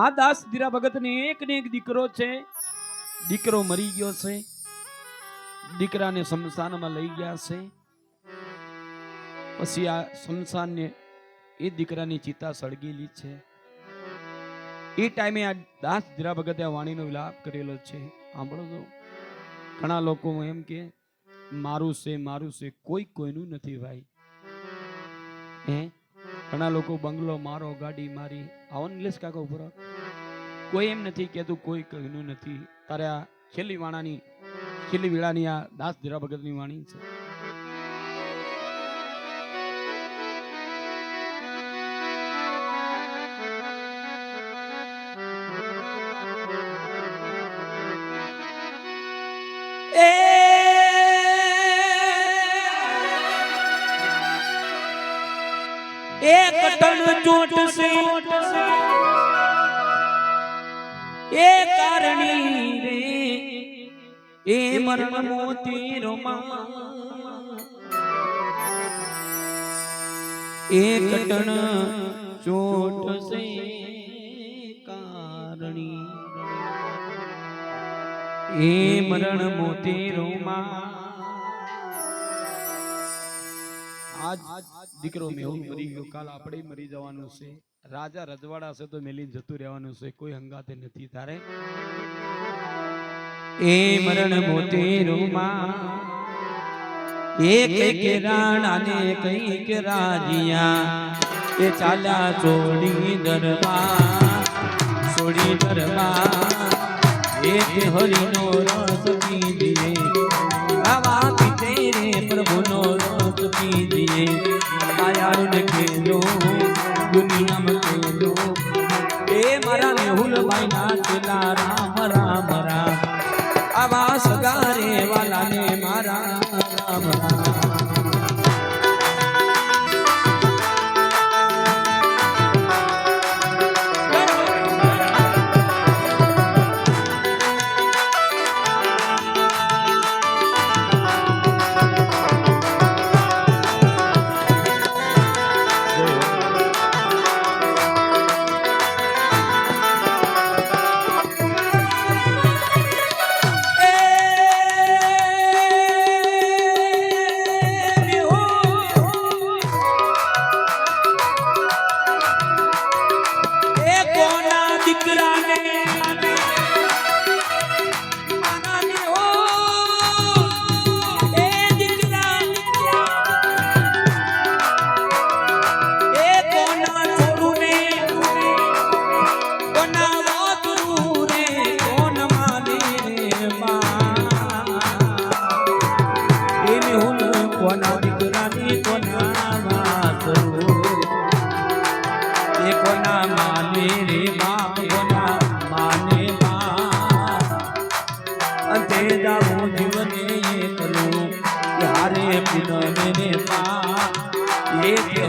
આ દાસ ધીરા ભગત ને એક દીકરો છે. દીકરો મરી ગયો છે. દીકરાને શમશાનમાં લઈ ગયા છે. પછી આ શમશાનને એ દીકરાની ચિતા સળગેલી છે. એ ટાઈમે આ દાસ ધીરા ભગતે આ વાણીનો વિલાપ કરેલો છે. સાંભળો તો ઘણા લોકો એમ કે મારું છે કોઈ કોઈનું નથી ભાઈ. ઘણા લોકો બંગલો મારો, ગાડી મારી, આવો લેસ કાકા ઉપર કોઈ એમ નથી કેતું કોઈ કોઈનું નથી. તારે આ છેલ્લી વેળાની આ દાસ ધીરા ભગતની વાણી છે. એક ટન ચોટ સે એ કારણી રે એ મરણ મોતી રોમા એક ટન ચોટ સે કારણી એ મરણ મોતી રોમા. આજ દીકરો મેહુલ મરી ગયો, કાલ આપણે મરી જવાનું છે. રાજા રજવાડા છે તો મેલીને જતું રહેવાનું છે. કોઈ હંગાતે નથી તારે. એ મરણ મોતીરુમાં એક રાણા ને કઈક રાજીયા એ ચાલ્યા છોડી દરબાર એક હરિનો રસ પીધીએ આવા પીતે રે પ્રભુનો રસ પીધીએ આયાર ખેલો દુનિયામાં ખેલો એ મારા મેહુલ ભાઈ ના ચેલા રામ રામ રામ આવા સગારે વાલાને મારા રામ રામ.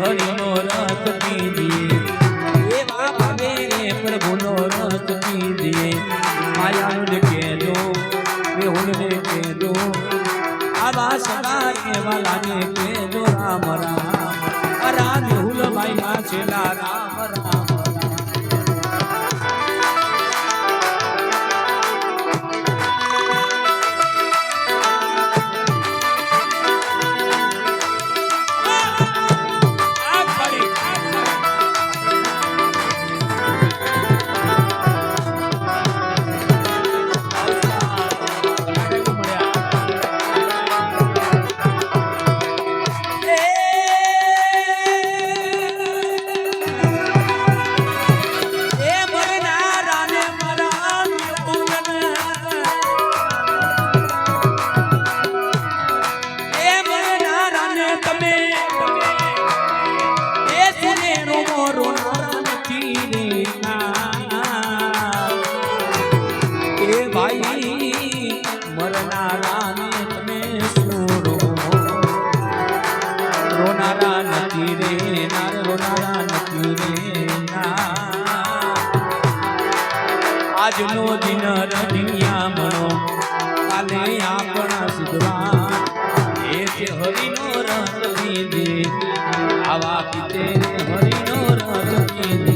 હરિનો રસ પીધીએ એવા ભાવે પ્રભુનો રસ પીધીએ માયાને કહેજો મેહુલને કહેજો આવા સગારે વાલાને કહેજો રામ રામ રામ મેહુલ ભાઈ ના છેલા રામ રામ. આજનો દિન રડિયા મણો કાલે આપણા સિદ્ધવા એ જે હરિનો રસ પીધે આવા પીતે હરિનો રસ પીધે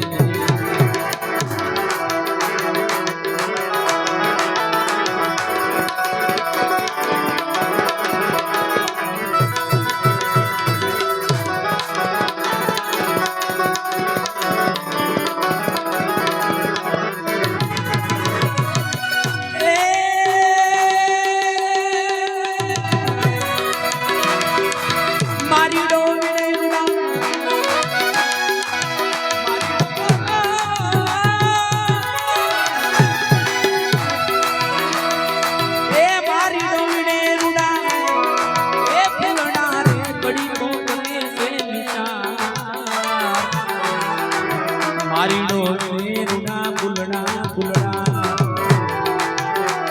મારીનો રૂના ફૂલડા ફૂલડા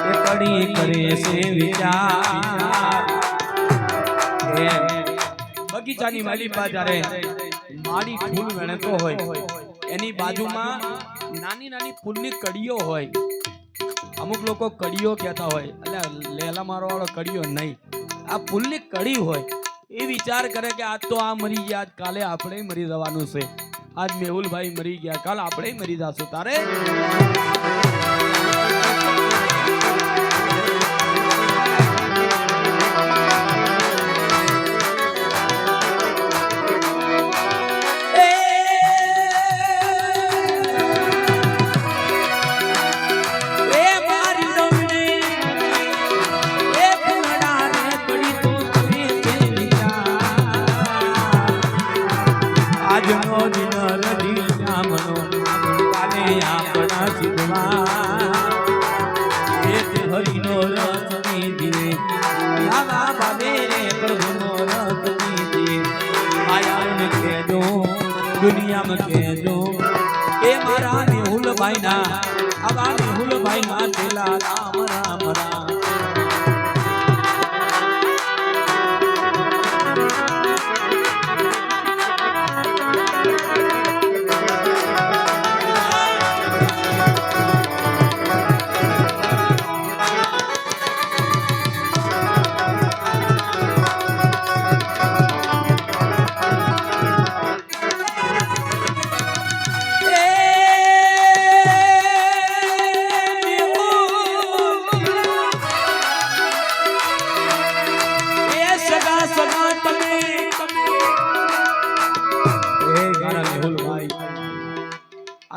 એ કડી કરે છે વિચાર બગીચાની વાલી જ્યારે માડી ફૂલ વેણતો હોય એની બાજુમાં નાની નાની ફૂલની કડીઓ હોય. અમુક લોકો કડીઓ કહેતા હોય, એટલે લેલા મારો વાળો કડીઓ નહીં, આ ફૂલની કડી હોય. એ વિચાર કરે કે આજ તો આ મરી ગયા, કાલે આપણે મરી જવાનું છે. આજ મેહુલભાઈ મરી ગયા, કાલ આપણે મરી જશું. તારે આજનો દિન રડી જામનો કાલે આપણા સિદ્ધમાં એ તે હરિનો રસ દીધે આવા બાબે રે પ્રભુનો રસ દીધે માયાને કહેજો દુનિયામાં કહેજો એ મારા મેહુલભાઈના આવા મેહુલભાઈના તેલા રામ રામ રામ.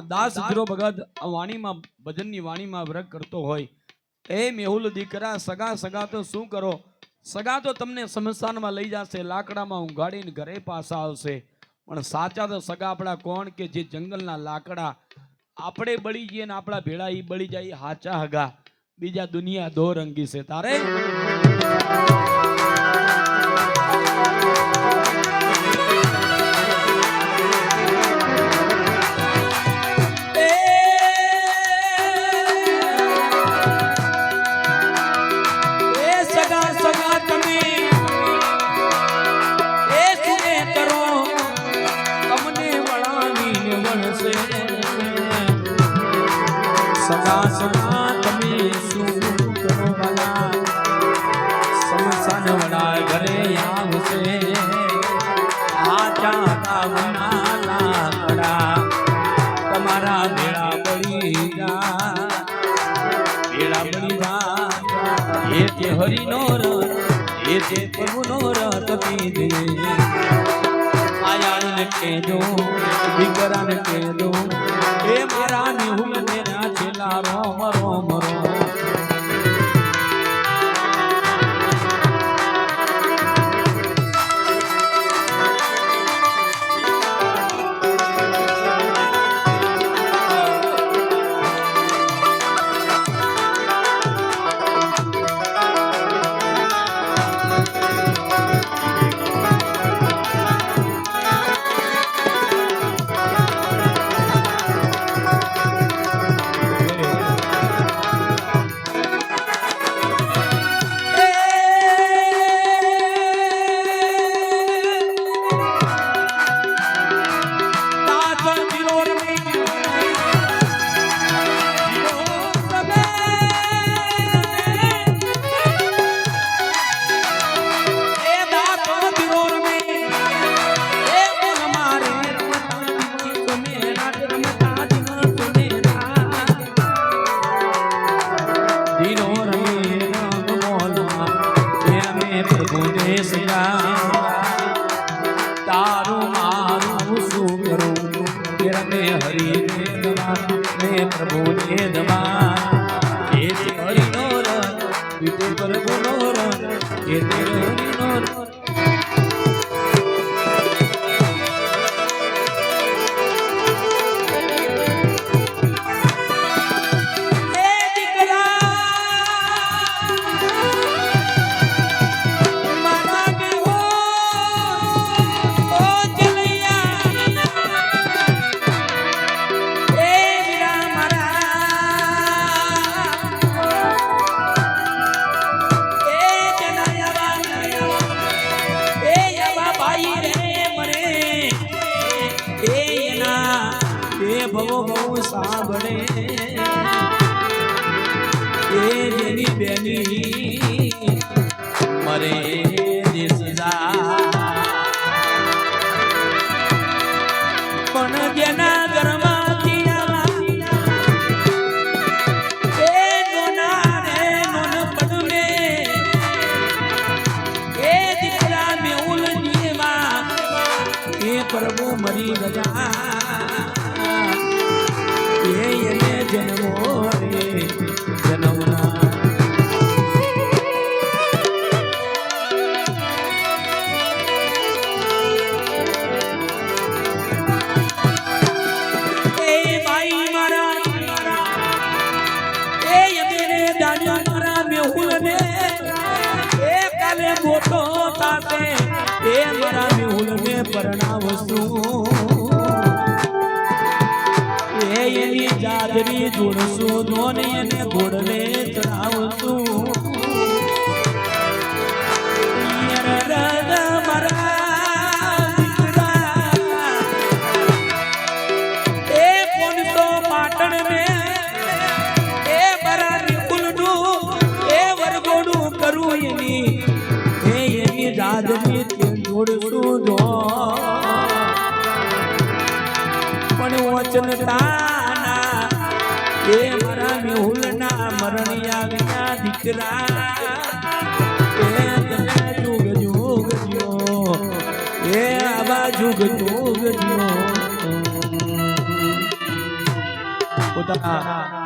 દાસ ધીરો ભગત વાણીમાં ભજનની વાણીમાં વ્રત કરતો હોય, એ મેહુલ દીકરા સગા સગા તો શું કરો, સગા તો તમને સ્મશાનમાં લઈ જશે, લાકડામાં ઊંઘાડીને ઘરે પાછા આવશે. પણ સાચા તો સગા આપણા કોણ કે જે જંગલના લાકડા આપણે બળી જઈએ ને આપણા ભેળા ઈ બળી જાય, હાચા હગા. બીજા દુનિયા દો રંગી છે. તારે સગા સગા તમે શું કરો વાલા, સમસાન વડા ઘરે આવશે આચા તાવના લાકડા તમારા ભેળા બળી જા, ભેળા બળી જા. એ તે હરિનો રથ, એ તે પ્રભુનો રથ પીધે આયાને કહેજો, દીકરાને કહેજો એ મારા મેહુલને ના છેલા રોમ રોમ રોમ. તારું મારું શું કરું રમે હરી પ્રભુ ને દમા એ હરિનો રથ પ્રભુનો રથ એ હરિનો રથ. કહું સાંભળે એ જેની બેની મરે દેશદા પણ જેના ઘરમાંથી પ્રભુ મરી ગયા એને જન્મો રે જન્મના એ ભાઈ મારા એ મેરે દાદા મારા મેહુલ ને એ કાલે મોટો તાતે એ મારા મેહુલ ને પરણાવશું એની જાદરી જોડશું દોને એને ઘોડલે ચડાવશું એ કોણસો પાટણ ને એ મારા નિકુલનું એ વરગોડું કરું એની જાદરી જોડશું દો પણ વચન તાના એ મારા મેહુલના મરણિયા વિના દીકરા એ તમે જુગ જુગ જ્યો એ આવા જુગ જુગ જ્યો પોતાના